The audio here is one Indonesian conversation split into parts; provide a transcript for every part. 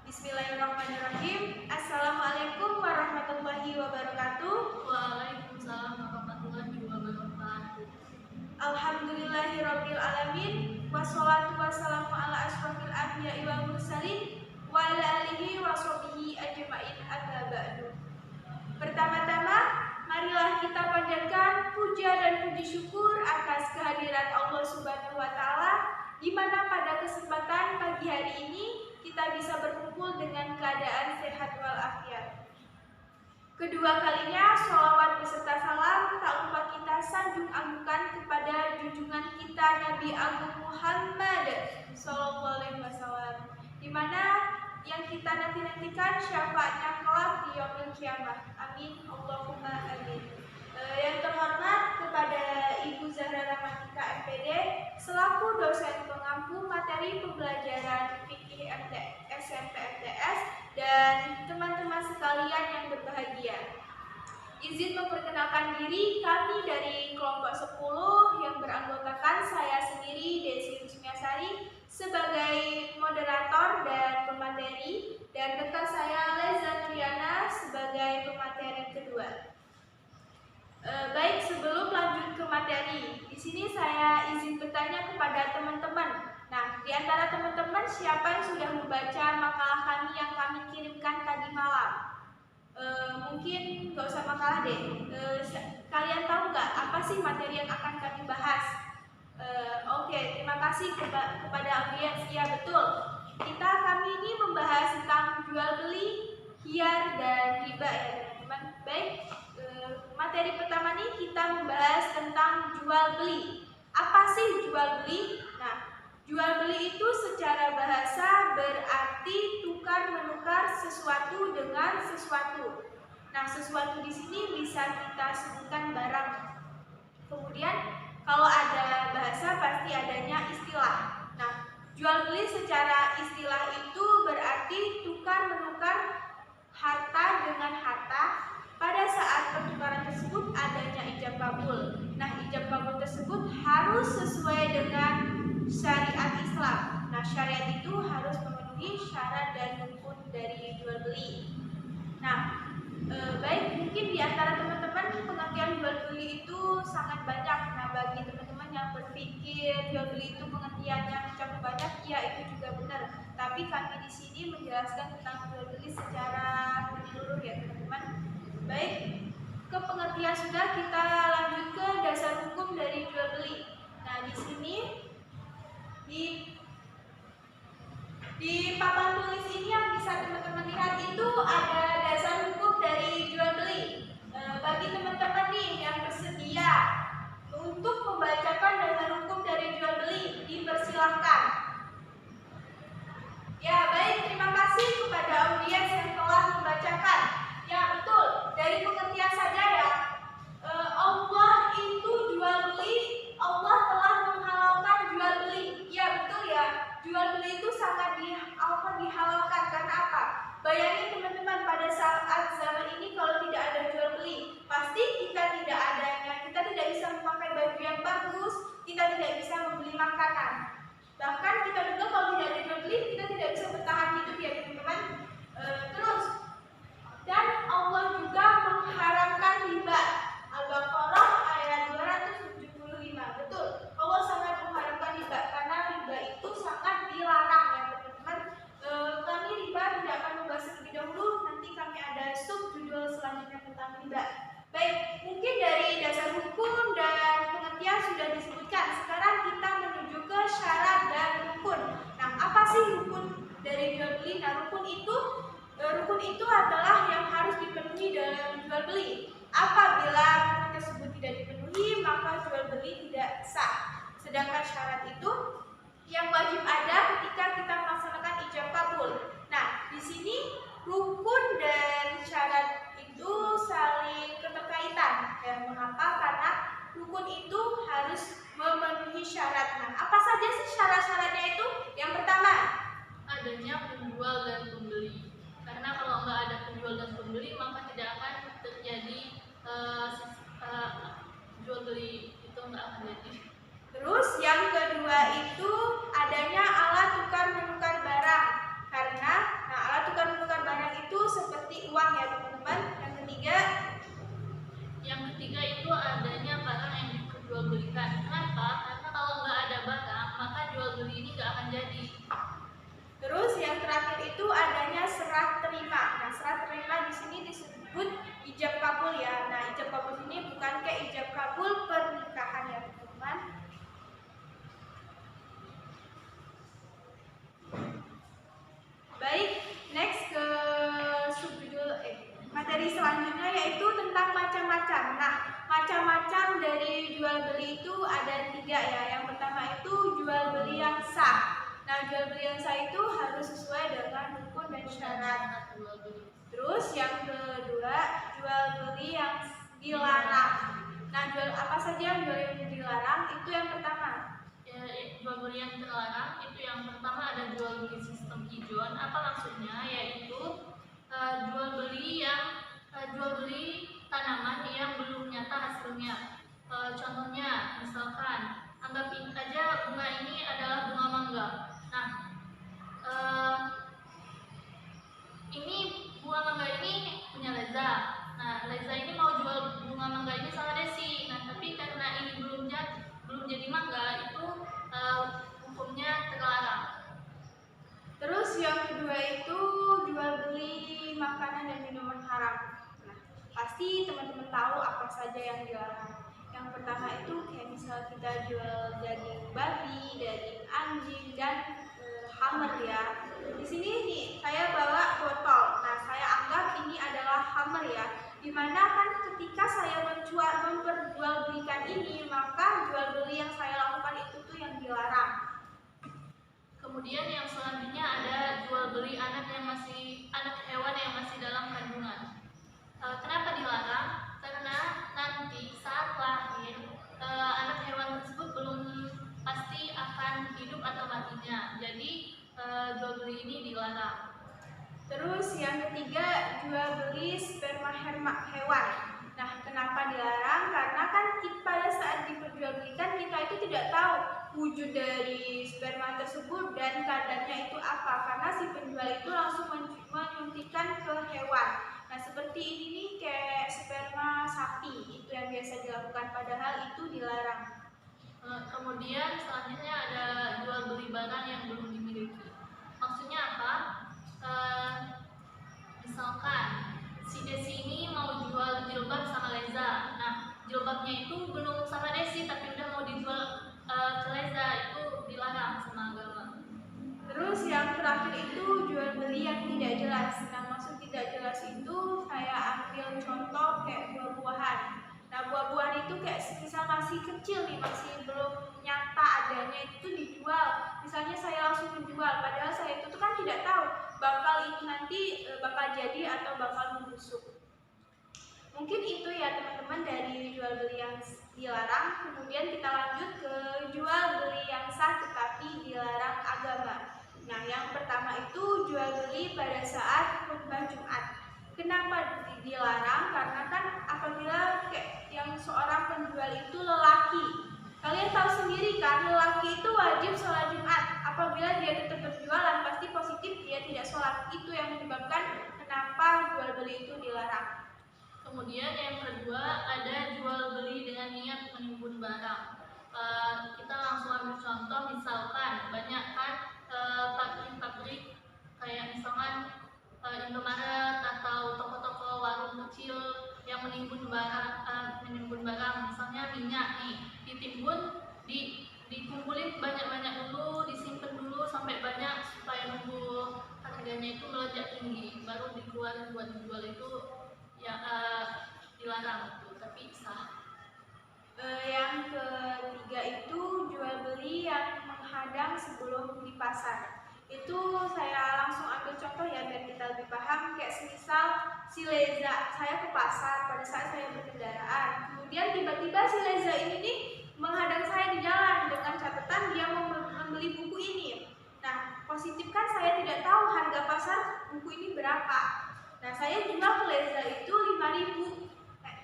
Bismillahirrahmanirrahim. Assalamualaikum warahmatullahi wabarakatuh. Waalaikumsalam warahmatullahi wabarakatuh. Alhamdulillahirabbil alamin. Wassalatu wassalamu ala asyrofil anbiya'i wal mursalin wa ala alihi wa sahbihi ajmain, amma ba'du. Pertama-tama, marilah kita panjatkan puja dan puji syukur atas kehadirat Allah Subhanahu wa taala, di mana pada kesempatan pagi hari ini kita bisa berkumpul dengan keadaan sehat walafiat. Kedua kalinya, sholawat beserta salam tak lupa kita sanjung agungan kepada junjungan kita Nabi Agung Muhammad SAW, di mana yang kita nantikan syafaatnya kelak di yaumil kiamah. Amin, Allahumma amin. Yang terhormat kepada Ibu Zahra Rahmatika MPD selaku dosen pengampu materi pembelajaran fikih SMP MTS dan teman-teman sekalian yang berbahagia. Izin memperkenalkan diri, kami dari kelompok 10 yang beranggotakan saya sendiri, Desi Rusmiasari, sebagai moderator dan pemateri, dan rekan saya Leza Triana sebagai pemateri kedua. Baik, sebelum lanjut ke materi, di sini saya izin bertanya kepada teman-teman. Nah, di antara teman-teman siapa yang sudah membaca makalah kami yang kami kirimkan tadi malam? Mungkin nggak usah makalah deh. Kalian tahu nggak apa sih materi yang akan kami bahas? Oke, terima kasih kepada audiens. Ya, betul. Kami ini membahas tentang jual beli, khiyar, dan riba ya teman-teman. Baik. Materi pertama nih kita membahas tentang jual beli. Apa sih jual beli? Nah, jual beli itu secara bahasa berarti tukar menukar sesuatu dengan sesuatu. Nah, sesuatu di sini bisa kita sebutkan barang. Kemudian kalau ada bahasa pasti adanya istilah. Nah, jual beli secara istilah itu berarti tukar menukar harta dengan harta. Pada saat pertukaran tersebut adanya ijab kabul. Nah, ijab kabul tersebut harus sesuai dengan syariat Islam. Nah, syariat itu harus memenuhi syarat dan rukun dari jual beli. Nah, baik, mungkin di antara teman-teman pengertian jual beli itu sangat banyak. Nah, bagi teman-teman yang berpikir jual beli itu pengertiannya cukup banyak, ya itu juga benar. Tapi kami di sini menjelaskan tentang jual beli secara menyeluruh ya teman-teman. Baik, ke pengertian sudah, kita lanjut ke dasar hukum dari jual beli. Nah, di sini di papan tulis ini yang bisa teman-teman lihat itu ada dasar hukum dari jual beli. Bagi teman-teman nih yang bersedia untuk membacakan dasar hukum dari jual beli, dipersilahkan. Ya, baik, terima kasih kepada audiens yang telah membacakan. Ya, betul. Dari pengertian saja ya, Allah itu jual beli, Allah telah menghalalkan jual beli. Ya, betul ya. Jual beli itu sangat dihalalkan. Karena apa? Bayangin teman-teman, pada saat zaman ini kalau tidak ada jual beli, pasti kita tidak bisa memakai baju yang bagus, kita tidak bisa membeli makanan. Bahkan kita juga kalau tidak ada jual beli, kita tidak bisa bertahan hidup ya teman-teman. Terus, dan Allah juga mengharamkan riba. Al-Baqarah ayat 275. Betul, Allah sangat mengharamkan riba karena riba itu sangat dilarang ya teman-teman. Kami riba tidak akan membahas lebih dahulu, nanti kami ada subjudul selanjutnya tentang riba. Baik, mungkin dari dasar hukum dan pengertian sudah disebutkan. Sekarang kita menuju ke syarat dan rukun. Nah, apa sih rukun dari jual beli? Nah, rukun itu adalah yang harus dipenuhi dalam jual beli. Apabila rukun tersebut tidak dipenuhi, maka jual beli tidak sah. Sedangkan syarat itu yang wajib ada ketika kita melaksanakan ijab kabul. Nah, di sini rukun dan syarat itu saling keterkaitan. Dan mengapa? Karena rukun itu harus memenuhi syarat. Nah, apa saja sih syarat-syaratnya itu? Yang pertama, adanya penjual dan pembeli. Karena kalau nggak ada penjual dan pembeli, maka tidak akan terjadi jual beli itu nggak akan jadi. Terus yang kedua itu adanya alat tukar menukar jual beli yang sah itu harus sesuai dengan rukun dan syarat. jual beli. Terus yang kedua, jual beli yang dilarang. Nah, jual apa saja yang dilarang? Itu yang pertama. Ya, jual beli yang terlarang itu yang pertama ada jual beli sistem ijon. Apa maksudnya? Yaitu jual beli tanaman yang belum nyata hasilnya. Contohnya, misalkan anggap aja bunga ini adalah bunga mangga. Nah, ini bunga mangga ini punya Leza. Nah, Leza ini mau jual bunga mangga ini sama Desi. Nah, tapi karena ini belum jadi mangga, itu hukumnya terlarang. Terus yang kedua itu jual beli makanan dan minuman haram. Nah, pasti teman-teman tahu apa saja yang dilarang. Yang pertama itu kayak misal kita jual daging babi, daging anjing, dan hammer ya. Di sini nih saya bawa botol. Nah, saya anggap ini adalah hammer ya. Dimana kan ketika saya memperjualbelikan ini, maka jual beli yang saya lakukan itu tuh yang dilarang. Kemudian yang selanjutnya ada jual beli anak hewan yang masih dalam kandungan. Kenapa dilarang? Karena nanti saat lahir anak hewan tersebut belum pasti akan hidup atau matinya. Jadi jual beli ini dilarang. Terus yang ketiga, jual beli sperma hewan. Nah, kenapa dilarang? Karena kan pada saat diperjualbelikan kita itu tidak tahu wujud dari sperma tersebut dan kadarnya itu apa. Karena si penjual itu langsung menyuntikkan ke hewan. Nah, seperti ini nih kayak sperma sapi, itu yang biasa dilakukan, padahal itu dilarang. Kemudian selanjutnya ada jual beli barang yang belum dimiliki. Maksudnya apa? Misalkan si Desi ini mau jual jilbab sama Leza. Nah, jilbabnya itu belum sama Desi tapi udah mau dijual ke Leza, itu dilarang sama agama. Terus yang terakhir itu jual beli yang tidak jelas. Nah, maksud tidak jelas itu saya ambil contoh kayak buah-buahan. Nah, buah-buahan itu kayak misal masih kecil nih, masih belum nyata adanya, itu dijual. Misalnya saya langsung menjual, padahal saya itu tuh kan tidak tahu bakal ini nanti bakal jadi atau bakal membusuk. Mungkin itu ya teman-teman dari jual beli yang dilarang. Kemudian kita lanjut ke jual beli yang sah tetapi dilarang agama. Nah, yang pertama itu jual beli pada saat khutbah Jumat. Kenapa dilarang? Karena kan apabila yang seorang penjual itu lelaki, kalian tahu sendiri kan, lelaki itu wajib sholat Jumat. Apabila dia tetap berjualan, pasti positif dia tidak sholat. Itu yang menyebabkan kenapa jual beli itu dilarang. Kemudian yang kedua ada jual beli dengan niat menimbun barang. Kita langsung ambil contoh, misalkan banyak kan pabrik-pabrik kayak misalkan Indomaret atau toko-toko warung kecil yang menimbun barang, misalnya minyak nih, dikumpulin banyak-banyak dulu, disimpan dulu sampai banyak supaya nunggu harganya itu melonjak tinggi, baru dikeluarin buat dijual. Itu ya dilarang itu, tapi sah. Yang ketiga itu jual beli yang menghadang sebelum di pasar. Itu saya langsung ambil contoh ya biar kita lebih paham. Kayak semisal si Leza, saya ke pasar pada saat saya berkendaraan, kemudian tiba-tiba si Leza ini nih menghadang saya di jalan dengan catatan dia mau membeli buku ini. Nah, positif kan saya tidak tahu harga pasar buku ini berapa. Nah, saya jual ke Leza itu 5.000.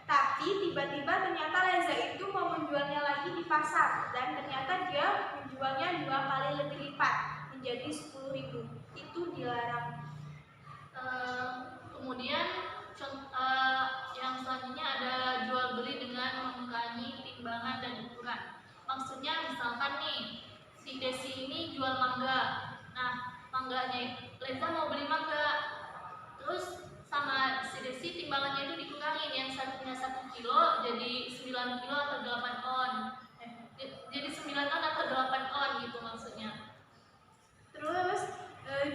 Tapi tiba-tiba ternyata Leza itu mau menjualnya lagi di pasar dan ternyata dia menjualnya 2 kali lebih lipat menjadi 10.000. Itu dilarang. Kemudian yang selanjutnya ada jual beli dengan mengurangi timbangan dan ukuran. Maksudnya misalkan nih si Desi ini jual mangga. Nah, mangganya Leza mau beli mangga, terus sama si Desi timbangannya itu dikurangin, yang satunya 1 kilo jadi 9 kilo atau 8 on. Jadi 9 on atau 8 on gitu maksudnya. Terus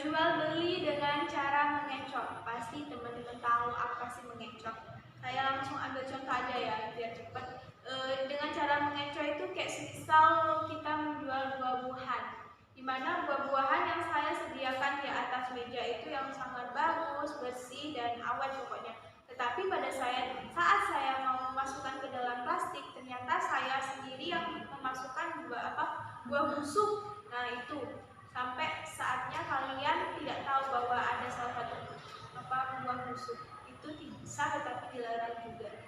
jual beli dengan cara mengecoh. Pasti teman-teman tahu apa sih mengecoh. Saya langsung ambil contoh aja ya biar cepat. Dengan cara mengecoh itu kayak semisal kita menjual buah-buahan, di mana buah-buahan yang saya sediakan di atas meja itu yang sangat bagus, bersih, dan awet pokoknya. Tetapi saat saya mau memasukkan ke dalam plastik, ternyata saya sendiri yang memasukkan buah busuk. Nah itu sampai saatnya kalian tidak tahu bahwa ada salah satu buah busuk itu sah tetapi dilarang juga.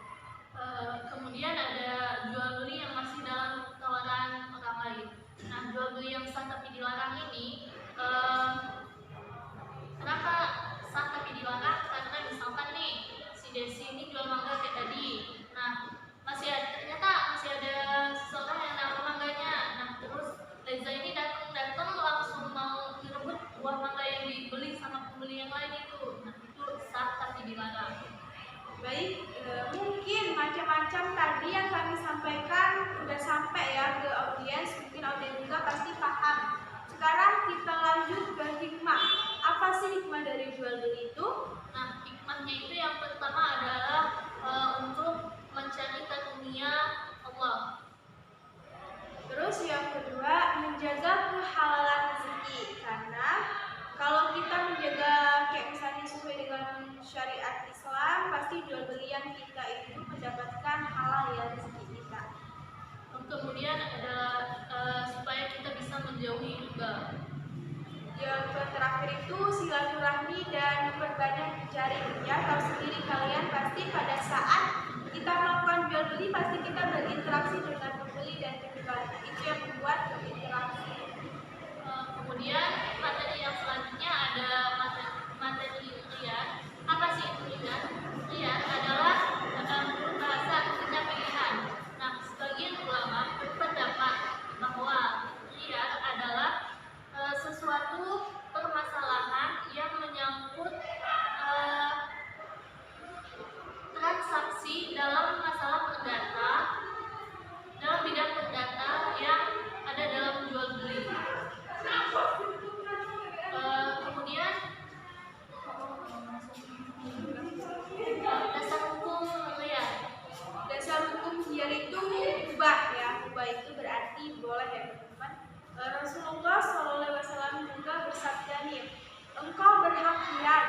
Kemudian ada jual beli yang masih dalam tawaran orang lain. Nah, jual beli yang sah tapi dilarang ini, kenapa sah tapi dilarang? Karena misalkan nih si Desi ini jual mangga kayak tadi. Nah, ternyata masih ada seseorang yang naruh mangganya. Nah, terus Leza ini datang langsung mau merebut buah mangga yang dibeli sama pembeli yang lain itu. Nah, itu sah tapi dilarang. Baik, mungkin macam-macam tadi yang kami sampaikan sudah sampai ya ke audiens, mungkin audiens juga pasti paham. Sekarang kita lanjut ke hikmah. Apa sih hikmah dari jual beli itu? Nah, hikmahnya itu yang pertama adalah untuk mencari karunia Allah. Terus yang kedua, menjaga kehalalan rezeki. Karena kalau kita menjaga kayak misalnya sesuai dengan syariat Islam, pasti jual belian kita itu mendapatkan halal ya rezeki kita. Kemudian ada supaya kita bisa menjauhi riba. Yang terakhir itu silaturahmi dan memperbanyak jaring. Ya, tahu sendiri kalian pasti pada saat kita melakukan jual beli pasti kita berinteraksi dengan pembeli dan penjual. Itu yang membuat berinteraksi. Kemudian materi yang selanjutnya ada materi rian. Apa sih itu rian? Rian adalah menurut bahasa artinya pilihan. Nah, sebagian ulama berpendapat bahwa rian adalah sesuatu permasalahan yang menyangkut transaksi dalam masalah perdata, dalam bidang perdata yang ada dalam jual beli. Kemudian dasar hukum rian. Dasar hukum rian itu mubah ya. Mubah itu berarti boleh ya teman-teman. Rasulullah SAW juga bersabda nih, engkau berhak rian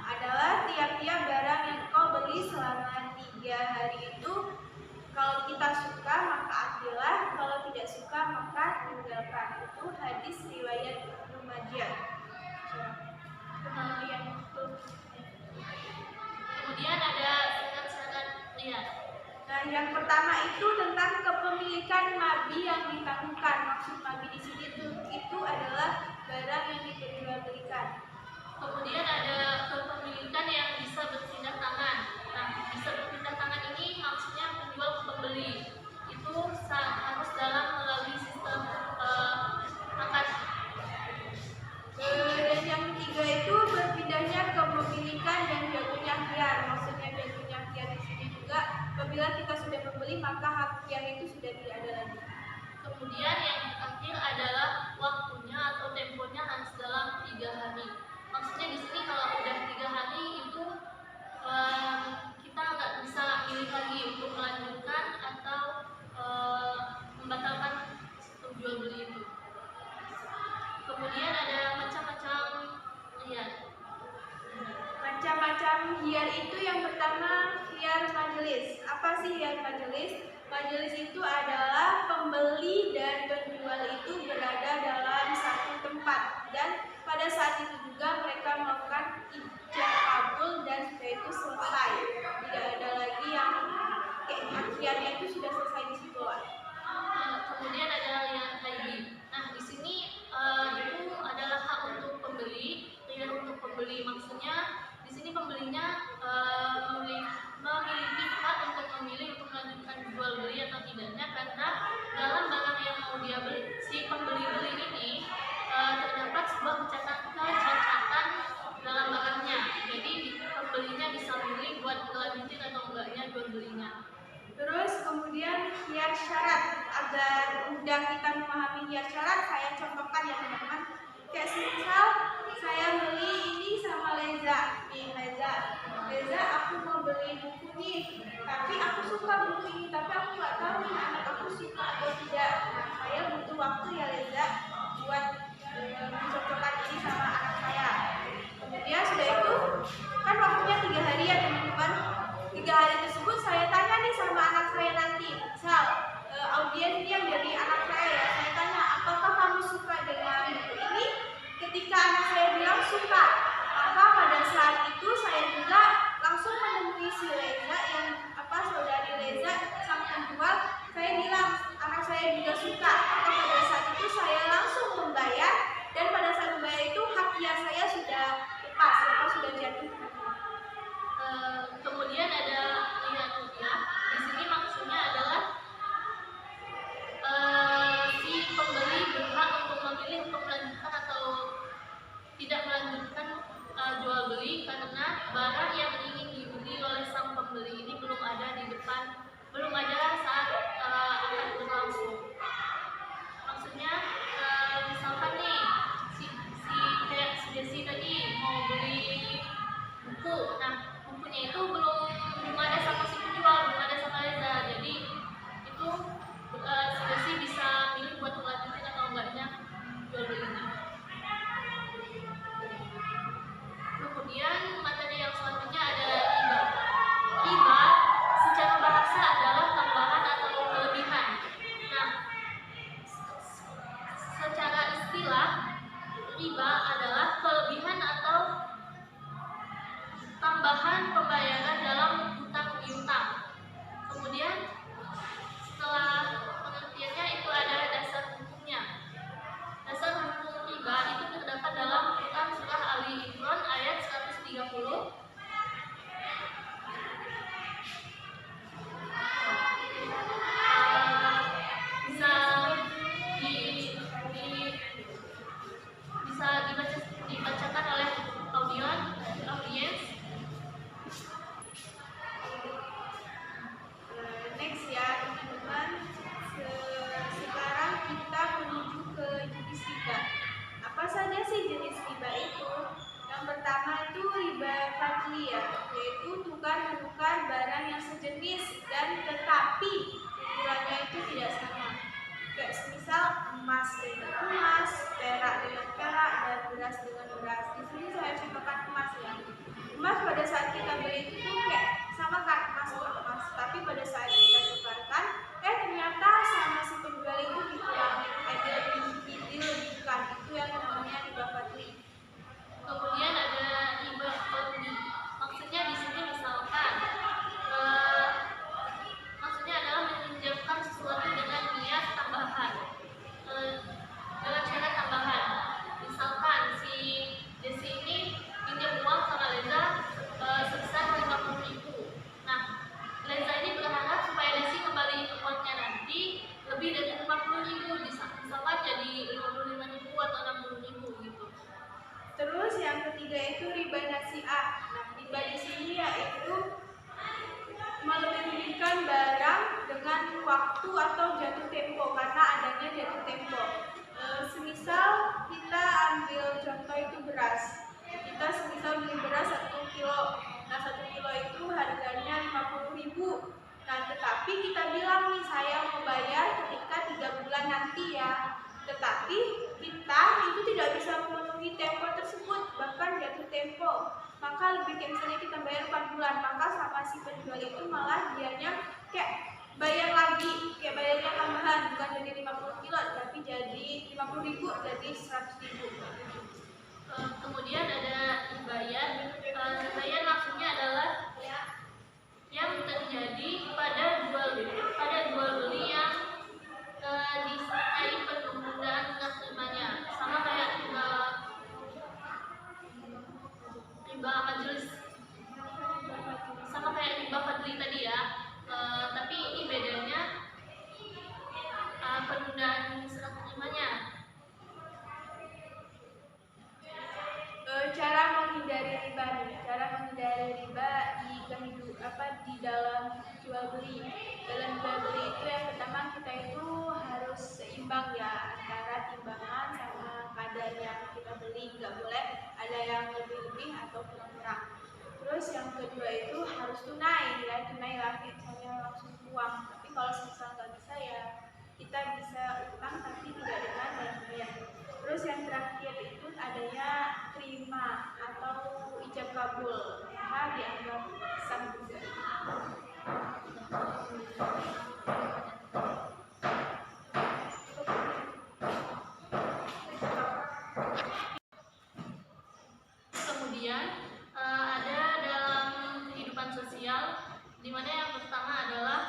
adalah tiap-tiap barang yang engkau beli selama 3 hari itu. Kalau kita suka maka ambillah, kalau tidak suka maka tinggalkan. Itu hadis riwayat Ibnu Majah. Kemudian ada syarat-syarat rian. Nah, yang pertama itu tentang kepemilikan mabi yang ditangguhkan. Maksud mabi di sini itu adalah barang yang diperjualbelikan. Kemudian ada kepemilikan yang bisa berpindah tangan. Nah, bisa berpindah tangan ini maksudnya penjual ke pembeli. Itu harus dalam melalui sistem akad. Dan yang ketiga itu berpindahnya kepemilikan dan jatuhnya khiyar. Maksudnya jatuhnya khiyar di sini juga apabila kita sudah membeli maka hak khiyar itu sudah tidak ada lagi. Kemudian yang terakhir adalah waktunya atau temponya harus dalam 3 hari. Maksudnya di sini kalau udah 3 hari itu kita nggak bisa pilih lagi untuk melanjutkan atau membatalkan sistem jual beli itu. Kemudian ada macam-macam rian. Macam-macam khiyar itu yang pertama khiyar majelis. Apa sih khiyar majelis? Majelis itu adalah pembeli dan penjual itu berada dalam satu tempat dan pada saat itu juga mereka melakukan ijab kabul dan sudah itu selesai. Tidak ada lagi yang akhirnya itu sudah selesai di situ lah. Kemudian ada rian lagi. Nah, di sini itu adalah hak untuk pembeli, rian untuk pembeli. Maksudnya di sini pembelinya memiliki hak untuk memilih untuk melanjutkan jual beli atau tidaknya karena dalam barang yang mau dia beli, si pembeli beli ini terdapat sebuah kecacatan dalam barangnya. Jadi pembelinya bisa milih buat melanjutin atau enggaknya jual belinya. Terus kemudian khiyar syarat. Agar mudah kita memahami khiyar syarat, saya contohkan ya teman-teman. Kayak misal saya beli ini sama Leza. Nih Leza aku mau beli buku nih, tapi aku suka buku ini, tapi aku nggak tahu nih anak aku suka atau tidak. Nah, saya butuh waktu ya Leza buat Madiani. Kemudian ada lihat rupiah. Di sini maksudnya adalah si pembeli berhak untuk memilih untuk melanjutkan atau tidak melanjutkan jual beli karena barang yang ingin dibeli oleh sang pembeli ini belum ada saat akan berlangsung. Maksudnya misalkan nih si kayak si Desi tadi mau beli buku, nah bukunya itu belum ada sama si penjual, belum ada sama Reza, jadi itu si Desi bisa milih buat melanjutin atau enggaknya jual belinya. Kemudian materi yang selanjutnya ada riba. Riba secara bahasa adalah tambahan atau kelebihan. Nah, secara istilah riba adalah kelebihan atau tambahan pembayaran dalam hutang piutang. Kemudian setelah pengertiannya itu ada dasar hukumnya. Dasar hukum riba itu terdapat dalam Quran surah Ali Imran ayat 130. Bisa dibacakan oleh audiens. Next ya teman-teman, sekarang kita menuju ke jenis riba. Apa saja sih jenis riba itu? Yang pertama itu riba fadliyah, yaitu tukar-menukar barang yang sejenis dan tetapi ukurannya itu tidak sama. Kayak semisal emas dengan emas, perak dengan perak, dan beras dengan beras. Di sini saya contohkan emas ya. Emas pada saat kita beli itu tuh kayak sama kan emas sama emas, tapi pada saat kita tukarkan, ternyata sama si penjual itu dikurangi, dilebihkan. Itu yang namanya riba fadli. Kemudian ada riba fadli. Maksudnya di sini misalkan maksudnya adalah meminjamkan sesuatu dengan niat tambahan, dengan syarat tambahan. Misalkan si Desi ini pinjam uang sama Leza sebesar 50.000. Nah, Leza ini berharap supaya Desi kembaliin uangnya nanti lebih dari 50.000, misalkan jadi 55.000 atau 60.000 gitu. Terus yang ketiga itu riba nasi'ah. Nah, riba di sini yaitu melebihkan barang dengan waktu atau jatuh tempo karena adanya jatuh tempo. Semisal kita ambil contoh itu beras. Kita semisal beli beras 1 kilo. Nah, 1 kilo itu harganya 50.000. Nah, tetapi kita bilang nih saya mau bayar ketika 3 bulan nanti ya. Tetapi kita itu tidak bisa memenuhi tempo tersebut, bahkan jatuh tempo. Maka lebih kayak misalnya kita bayar 4 bulan, maka sama si penjual itu malah dianya kayak bayar lagi, kayak bayarnya tambahan, bukan jadi 50 kilo, tapi jadi 50.000, jadi 100.000. Kemudian ada ribayat. Ribayat maksudnya adalah yang terjadi pada jual beli yang disertai penundaan lunas terimanya, sama kayak riba majelis, sama kayak riba fadli tadi ya. Tapi ini bedanya penundaan serah terimanya. Cara menghindari riba nih, cara menghindari riba di dalam jual beli. Dalam jual beli itu yang pertama kita itu harus seimbang ya antara timbangan sama kadar yang kita beli, nggak boleh ada yang lebih atau kurang-kurang. Terus yang kedua itu harus tunai ya, tunai lagi misalnya langsung uang. Tapi kalau misalnya nggak bisa ya kita bisa utang tapi tidak dengan bank. Terus yang terakhir itu adanya terima atau ijab kabul, maka dianggap sah juga. Kemudian ada dalam kehidupan sosial, di mana yang pertama adalah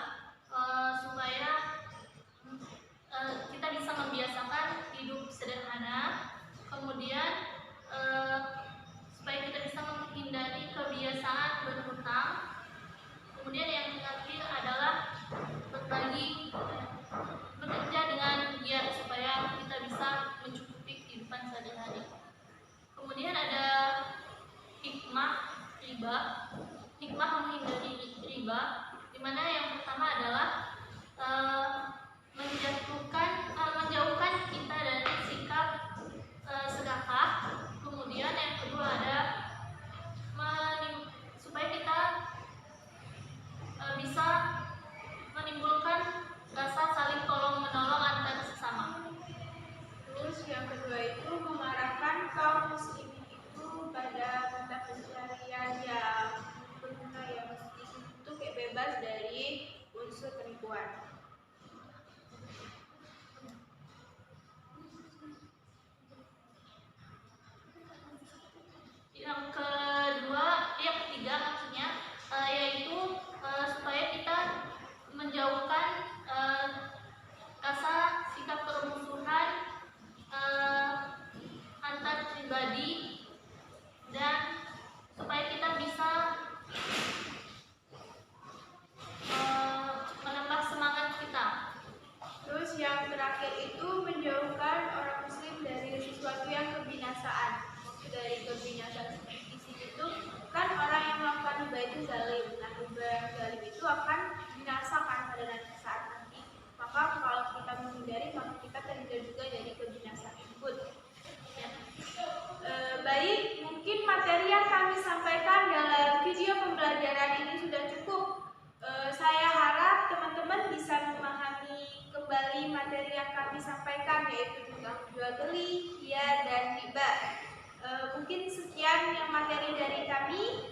supaya kita bisa membiasakan hidup sederhana. Kemudian supaya kita bisa menghindari bebas dari unsur penipuan. Yang ketiga maksudnya yaitu supaya kita menjauhkan rasa sikap permusuhan antar pribadi, dan supaya kita bisa menambah semangat kita. Terus yang terakhir itu menjauhkan orang muslim dari sesuatu yang kebinasaan. Maksud dari kebinasaan seperti di sini itu kan orang yang melakukan riba itu zalim. Nah, riba yang zalim itu akan binasakan pada nanti saat nanti. Maka kalau kita menghindari, maka kita terhindar juga dari kebinasaan tersebut. Ya. Baik, mungkin materi yang kami sampaikan dalam video pembelajaran ini sudah cukup. Saya harap teman-teman bisa memahami kembali materi yang kami sampaikan, yaitu tentang jual beli, khiyar, dan riba. Mungkin sekian yang materi dari kami.